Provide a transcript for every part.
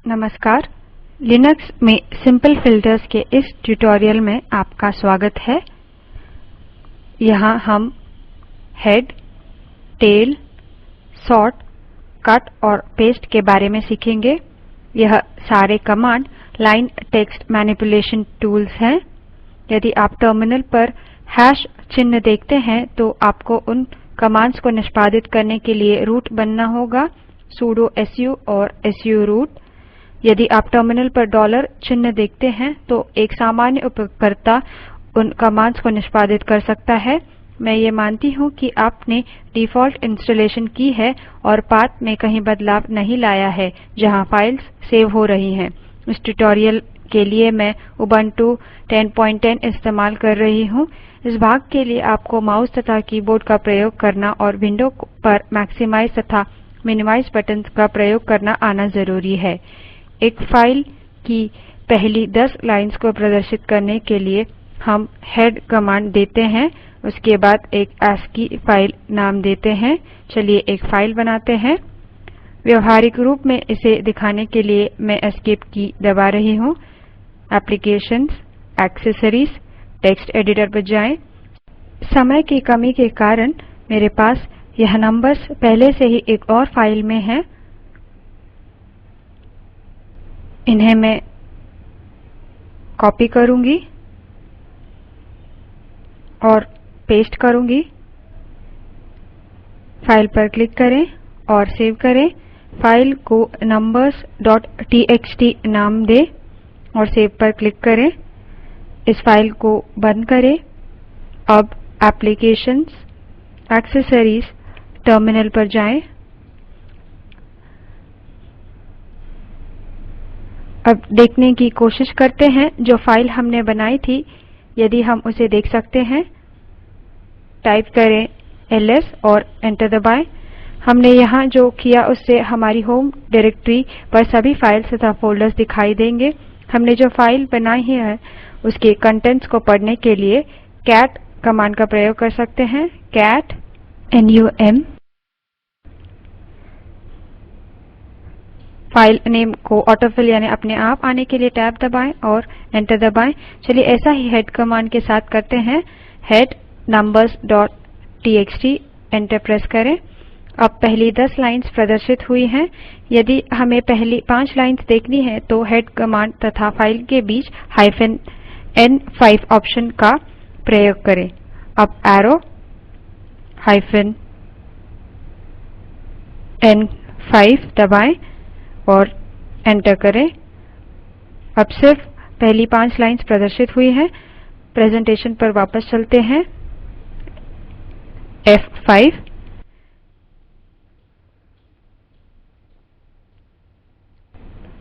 नमस्कार। लिनक्स में simple filters के इस ट्यूटोरियल में आपका स्वागत है। यहाँ हम हेड, टेल, सॉर्ट, कट और पेस्ट के बारे में सीखेंगे। यह सारे command line text manipulation tools हैं। यदि आप टर्मिनल पर हैश चिन्ह देखते हैं तो आपको उन कमांड्स को निष्पादित करने के लिए रूट बनना होगा, sudo su और su root। यदि आप टर्मिनल पर डॉलर चिन्ह देखते हैं तो एक सामान्य उपयोगकर्ता उन कमांड्स को निष्पादित कर सकता है। मैं ये मानती हूँ कि आपने डिफॉल्ट इंस्टॉलेशन की है और पाथ में कहीं बदलाव नहीं लाया है जहाँ फाइल्स सेव हो रही हैं। इस ट्यूटोरियल के लिए मैं उबंटू 10.10 इस्तेमाल कर रही हूँ। इस भाग के लिए आपको माउस तथा कीबोर्ड का प्रयोग करना और विंडो पर मैक्सिमाइज तथा मिनिमाइज बटन्स का प्रयोग करना आना जरूरी है। एक फाइल की पहली 10 लाइन्स को प्रदर्शित करने के लिए हम हेड कमांड देते हैं, उसके बाद एक ASCII फाइल नाम देते हैं। चलिए एक फाइल बनाते हैं। व्यवहारिक रूप में इसे दिखाने के लिए मैं एस्केप की दबा रही हूँ। एप्लीकेशंस, एक्सेसरीज, टेक्स्ट एडिटर पर जाएं। समय की कमी के कारण मेरे पास यह नंबर्स पहले से ही एक और फाइल में हैं। इन्हें मैं कॉपी करूँगी और पेस्ट करूँगी। फाइल पर क्लिक करें और सेव करें। फाइल को numbers.txt नाम दें और सेव पर क्लिक करें। इस फाइल को बंद करें। अब एप्लीकेशंस, एक्सेसरीज, टर्मिनल पर जाएं। अब देखने की कोशिश करते हैं जो फाइल हमने बनाई थी, यदि हम उसे देख सकते हैं। टाइप करें ls और एंटर दबाएं। हमने यहाँ जो किया उससे हमारी होम डायरेक्टरी पर सभी फाइल्स तथा फोल्डर्स दिखाई देंगे। हमने जो फाइल बनाई है उसके कंटेंट्स को पढ़ने के लिए कैट कमांड का प्रयोग कर सकते हैं। कैट num फाइल नेम को ऑटोफिल यानी अपने आप आने के लिए टैब दबाएं और एंटर दबाएं। चलिए ऐसा ही हेड कमांड के साथ करते हैं। हेड numbers.txt एंटर प्रेस करें। अब पहली 10 लाइन्स प्रदर्शित हुई हैं। यदि हमें पहली 5 लाइन्स देखनी है तो हेड कमांड तथा फाइल के बीच -n5 ऑप्शन का प्रयोग करें। अब एरो -n5 दबाएं और एंटर करें। अब सिर्फ पहली 5 लाइन्स प्रदर्शित हुई हैं। प्रेजेंटेशन पर वापस चलते हैं। F5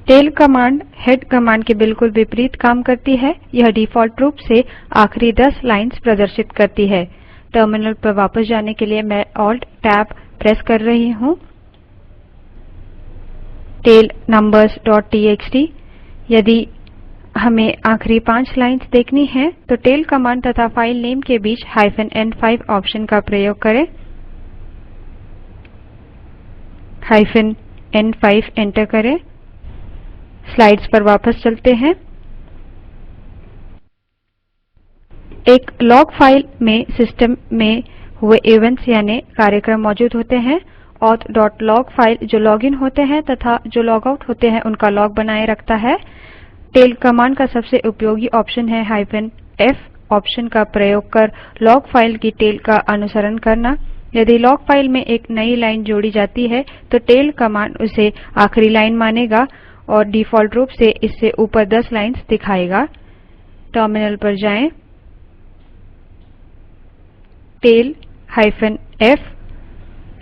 tail command head command के बिल्कुल विपरीत काम करती है। यह डिफॉल्ट रूप से आखिरी 10 लाइन्स प्रदर्शित करती है। टर्मिनल पर वापस जाने के लिए मैं Alt Tab प्रेस कर रही हूँ। टेल numbers.txt यदि हमें आखिरी 5 लाइन्स देखनी है तो टेल कमांड तथा फाइल नेम के बीच -n5 ऑप्शन का प्रयोग करें। -n5 एंटर करें। स्लाइड्स पर वापस चलते हैं। एक लॉग फाइल में सिस्टम में हुए इवेंट्स यानी कार्यक्रम मौजूद होते हैं। auth.log फाइल जो लॉगिन होते हैं तथा जो लॉग आउट होते हैं उनका लॉग बनाए रखता है। टेल कमांड का सबसे उपयोगी ऑप्शन है -f ऑप्शन का प्रयोग कर लॉग फाइल की टेल का अनुसरण करना। यदि लॉग फाइल में एक नई लाइन जोड़ी जाती है तो टेल कमांड उसे आखिरी लाइन मानेगा और डिफॉल्ट रूप से इससे ऊपर 10 लाइन्स दिखाएगा। टर्मिनल पर जाएं। Tail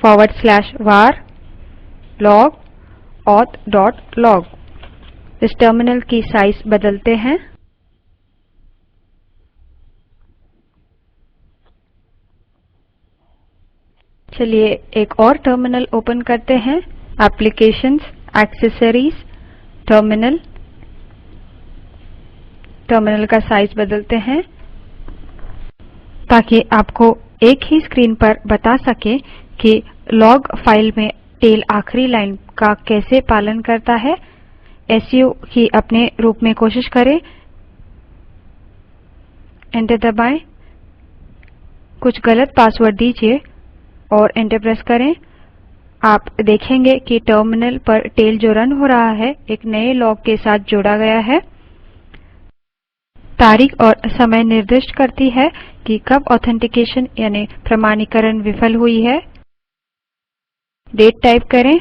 -f/var log auth.log। इस टर्मिनल की साइज बदलते हैं। चलिए एक और टर्मिनल ओपन करते हैं। Applications, accessories, terminal. टर्मिनल का साइज बदलते हैं ताकि आपको एक ही स्क्रीन पर बता सके कि लॉग फाइल में टेल आखिरी लाइन का कैसे पालन करता है। su की अपने रूप में कोशिश करें, एंटर दबाएं, कुछ गलत पासवर्ड दीजिए और एंटर प्रेस करें। आप देखेंगे कि टर्मिनल पर टेल जो रन हो रहा है एक नए लॉग के साथ जोड़ा गया है। तारीख और समय निर्दिष्ट करती है कि कब ऑथेंटिकेशन यानी प्रमाणीकरण विफल हुई है। डेट टाइप करें,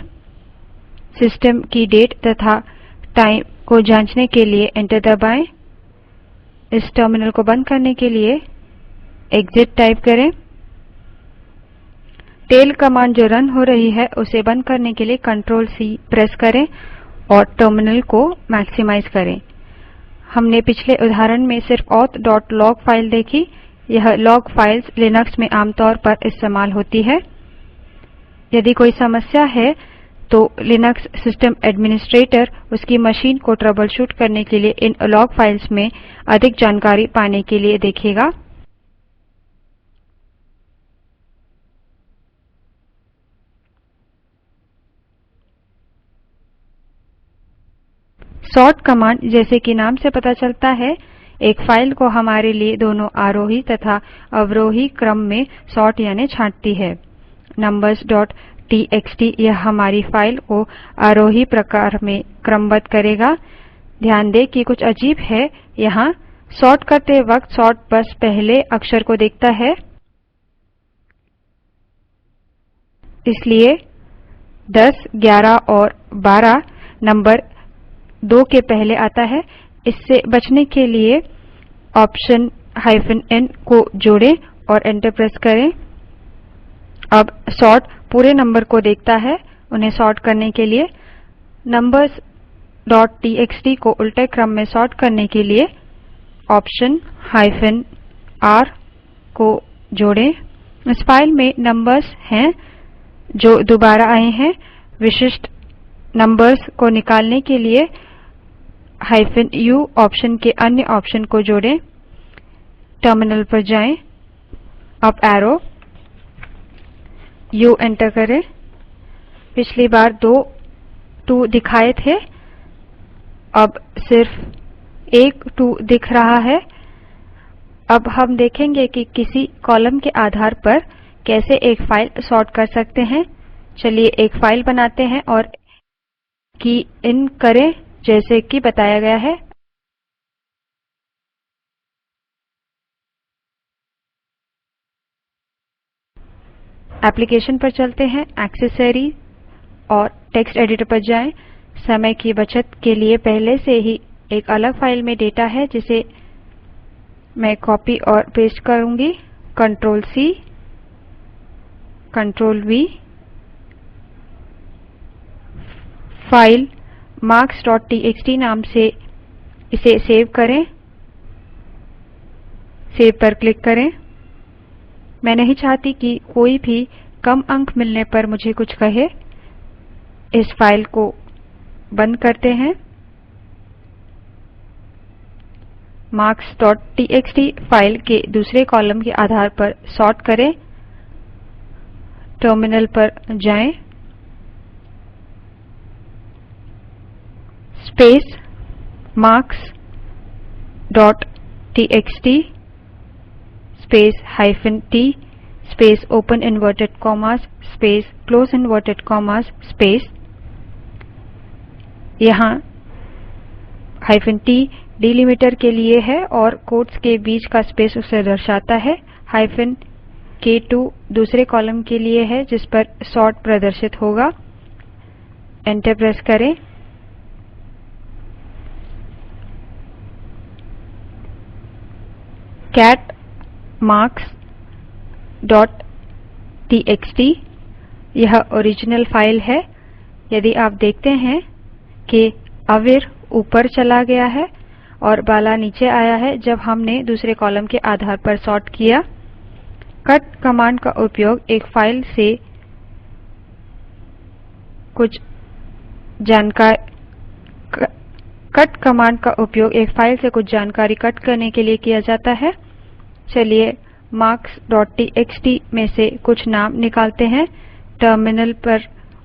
सिस्टम की डेट तथा टाइम को जांचने के लिए एंटर दबाएं। इस टर्मिनल को बंद करने के लिए एग्जिट टाइप करें। टेल कमांड जो रन हो रही है उसे बंद करने के लिए Ctrl+C प्रेस करें और टर्मिनल को मैक्सिमाइज करें। हमने पिछले उदाहरण में सिर्फ auth.log फाइल देखी। यह लॉग फाइल्स लिनक्स में आमतौर पर इस्तेमाल होती है। यदि कोई समस्या है तो लिनक्स सिस्टम एडमिनिस्ट्रेटर उसकी मशीन को ट्रबलशूट करने के लिए इन लॉग फाइल्स में अधिक जानकारी पाने के लिए देखेगा। सॉर्ट कमांड, जैसे कि नाम से पता चलता है, एक फाइल को हमारे लिए दोनों आरोही तथा अवरोही क्रम में सॉर्ट यानी छांटती है। numbers.txt यह हमारी फाइल को आरोही प्रकार में क्रमबद्ध करेगा। ध्यान दें कि कुछ अजीब है, यहाँ सॉर्ट करते वक्त सॉर्ट बस पहले अक्षर को देखता है, इसलिए 10, 11 और 12 नंबर 2 के पहले आता है। इससे बचने के लिए ऑप्शन -n को जोड़ें और एंटर प्रेस करें। अब सॉर्ट पूरे नंबर को देखता है। उन्हें सॉर्ट करने के लिए numbers.txt को उल्टे क्रम में सॉर्ट करने के लिए ऑप्शन -r को जोड़ें। इस फाइल में नंबर्स हैं जो दोबारा आए हैं। विशिष्ट नंबर्स को निकालने के लिए -u ऑप्शन के अन्य ऑप्शन को जोड़ें। टर्मिनल पर जाएं, अप एरो, u एंटर करें। पिछली बार 2 दिखाए थे, अब सिर्फ एक 2 दिख रहा है। अब हम देखेंगे कि किसी कॉलम के आधार पर कैसे एक फाइल सॉर्ट कर सकते हैं। चलिए एक फाइल बनाते हैं और की इन करें जैसे कि बताया गया है। एप्लीकेशन पर चलते हैं, एक्सेसरीज और टेक्स्ट एडिटर पर जाएं। समय की बचत के लिए पहले से ही एक अलग फाइल में डेटा है जिसे मैं कॉपी और पेस्ट करूँगी। Ctrl+C, Ctrl+V। फाइल marks.txt नाम से इसे सेव करें। सेव पर क्लिक करें। मैं नहीं चाहती कि कोई भी कम अंक मिलने पर मुझे कुछ कहे। इस फाइल को बंद करते हैं। marks.txt फाइल के दूसरे कॉलम के आधार पर सॉर्ट करें। टर्मिनल पर जाएं, space marks.txt space -t space open inverted commas space close inverted commas space. यहाँ -t डिलिमीटर के लिए है और कोट्स के बीच का स्पेस उसे दर्शाता है। -k2 दूसरे कॉलम के लिए है जिस पर सॉर्ट प्रदर्शित होगा। एंटर प्रेस करें। cat marks.txt यह ओरिजिनल फाइल है। यदि आप देखते हैं कि अवीर ऊपर चला गया है और बाला नीचे आया है जब हमने दूसरे कॉलम के आधार पर सॉर्ट किया। कट कमांड का उपयोग एक फाइल से कुछ जानकारी कट करने के लिए किया जाता है। चलिए marks.txt में से कुछ नाम निकालते हैं। टर्मिनल पर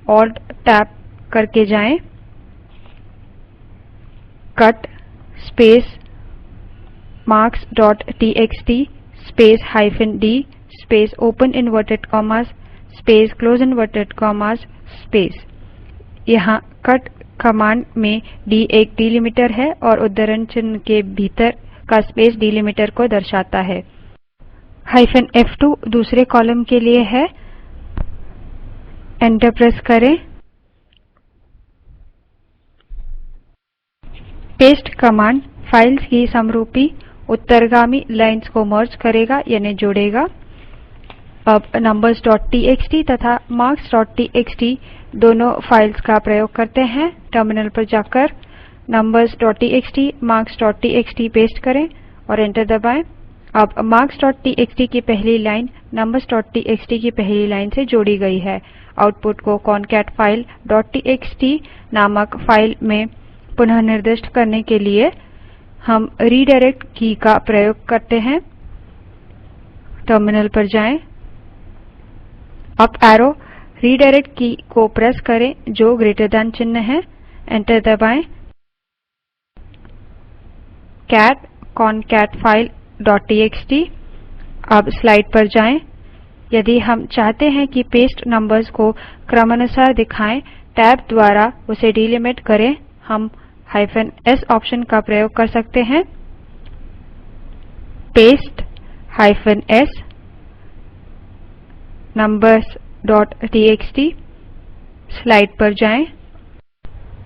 Alt टैब करके जाएं। cut space marks.txt space -d space open inverted commas space close inverted commas space। यहाँ cut कमांड में d एक डिलिमीटर है और उद्धरण चिन्ह के भीतर का स्पेस डिलिमीटर को दर्शाता है। -F2 दूसरे कॉलम के लिए है। एंटर प्रेस करें। पेस्ट कमांड फाइल्स की समरूपी उत्तरगामी लाइन्स को मर्ज करेगा यानी जोड़ेगा। अब numbers.txt तथा marks.txt दोनों फाइल्स का प्रयोग करते हैं। टर्मिनल पर जाकर numbers.txt marks.txt पेस्ट करें और एंटर दबाएँ। अब marks.txt की पहली लाइन numbers.txt की पहली लाइन से जोड़ी गई है। आउटपुट को concatefiletxt नामक फाइल में पुनः निर्दिष्ट करने के लिए हम redirect की का प्रयोग करते हैं। टर्मिनल पर जाएँ। अप एरो redirect की को प्रेस करें जो ग्रेटर दैन चिन्ह है। एंटर दबाएँ। cat concatefile.txt। अब स्लाइड पर जाएँ। यदि हम चाहते हैं कि पेस्ट नंबर्स को क्रमानुसार दिखाएं टैब द्वारा उसे डिलिमिट करें, हम -s ऑप्शन का प्रयोग कर सकते हैं। Paste -s numbers.txt। स्लाइड पर जाएँ।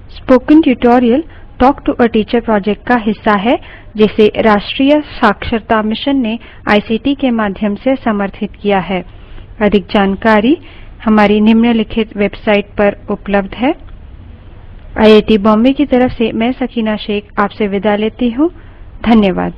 Spoken tutorial talk to a teacher project का हिस्सा है जिसे राष्ट्रीय साक्षरता मिशन ने आईसीटी के माध्यम से समर्थित किया है। अधिक जानकारी हमारी निम्नलिखित वेबसाइट पर उपलब्ध है। आईआईटी बॉम्बे की तरफ से मैं सकीना शेख आपसे विदा लेती हूँ। धन्यवाद।